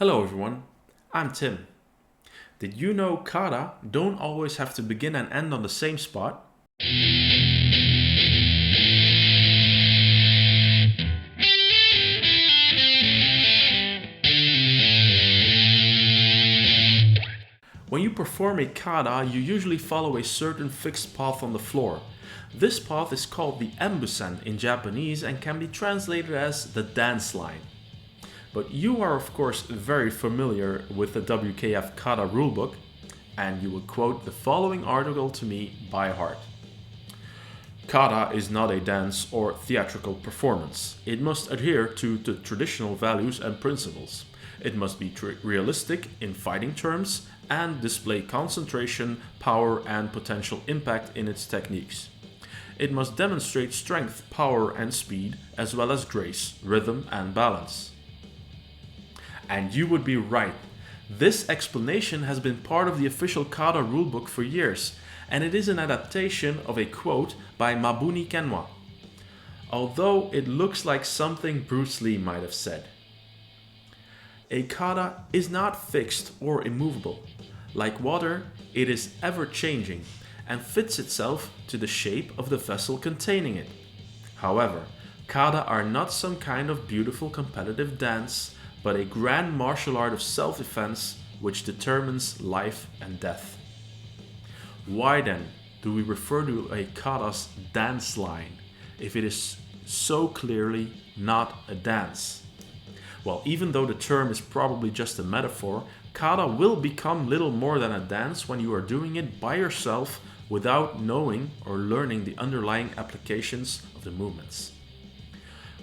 Hello everyone, I'm Tim. Did you know kata don't always have to begin and end on the same spot? When you perform a kata, you usually follow a certain fixed path on the floor. This path is called the Embusen in Japanese and can be translated as the dance line. But you are of course very familiar with the WKF Kata rulebook, and you will quote the following article to me by heart. Kata is not a dance or theatrical performance. It must adhere to the traditional values and principles. It must be realistic in fighting terms and display concentration, power, and potential impact in its techniques. It must demonstrate strength, power, and speed, as well as grace, rhythm, and balance. And you would be right. This explanation has been part of the official kata rulebook for years, and it is an adaptation of a quote by Mabuni Kenwa, although it looks like something Bruce Lee might have said. A kata is not fixed or immovable. Like water, it is ever-changing and fits itself to the shape of the vessel containing it. However, kata are not some kind of beautiful competitive dance, but a grand martial art of self-defense which determines life and death. Why then do we refer to a kata's dance line if it is so clearly not a dance? Well, even though the term is probably just a metaphor, kata will become little more than a dance when you are doing it by yourself without knowing or learning the underlying applications of the movements.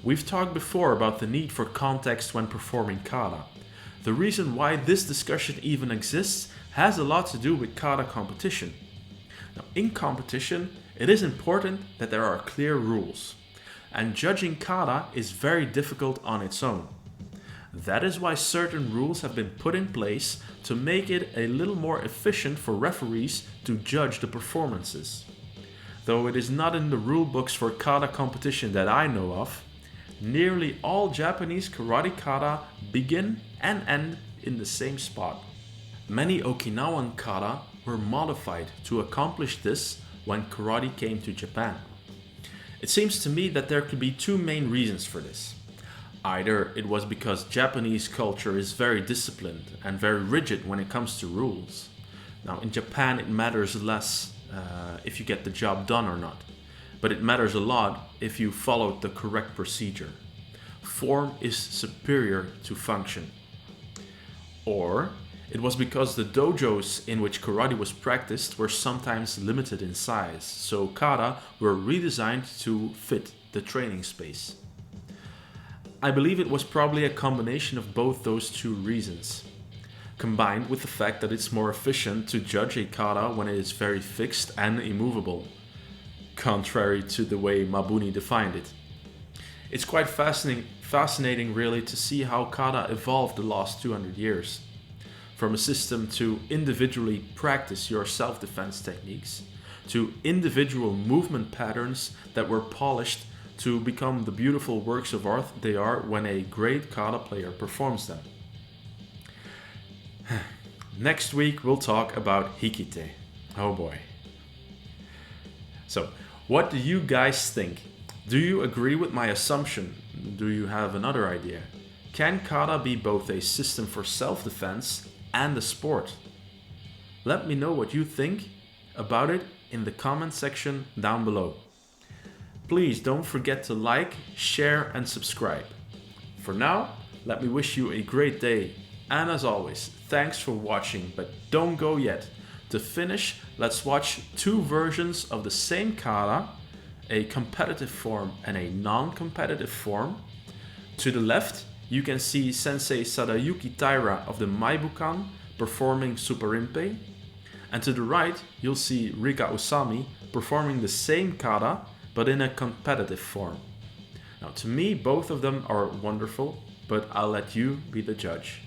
We've talked before about the need for context when performing kata. The reason why this discussion even exists has a lot to do with kata competition. Now, in competition, it is important that there are clear rules, and judging kata is very difficult on its own. That is why certain rules have been put in place to make it a little more efficient for referees to judge the performances. Though it is not in the rule books for kata competition that I know of, nearly all Japanese karate kata begin and end in the same spot. Many Okinawan kata were modified to accomplish this when karate came to Japan. It seems to me that there could be two main reasons for this. Either it was because Japanese culture is very disciplined and very rigid when it comes to rules. Now in Japan it matters less if you get the job done or not, but it matters a lot if you followed the correct procedure. Form is superior to function. Or it was because the dojos in which karate was practiced were sometimes limited in size, so kata were redesigned to fit the training space. I believe it was probably a combination of both those two reasons, combined with the fact that it's more efficient to judge a kata when it is very fixed and immovable, contrary to the way Mabuni defined it. It's quite fascinating really to see how kata evolved the last 200 years. From a system to individually practice your self-defense techniques, to individual movement patterns that were polished to become the beautiful works of art they are when a great kata player performs them. Next week we'll talk about hikite. Oh boy. So, what do you guys think? Do you agree with my assumption? Do you have another idea? Can kata be both a system for self-defense and a sport? Let me know what you think about it in the comment section down below. Please don't forget to like, share and subscribe. For now, let me wish you a great day, and as always, thanks for watching, but don't go yet. To finish, let's watch two versions of the same kata, a competitive form and a non-competitive form. To the left, you can see Sensei Sadayuki Taira of the Maibukan performing Suparinpei, and to the right, you'll see Rika Usami performing the same kata, but in a competitive form. Now, to me, both of them are wonderful, but I'll let you be the judge.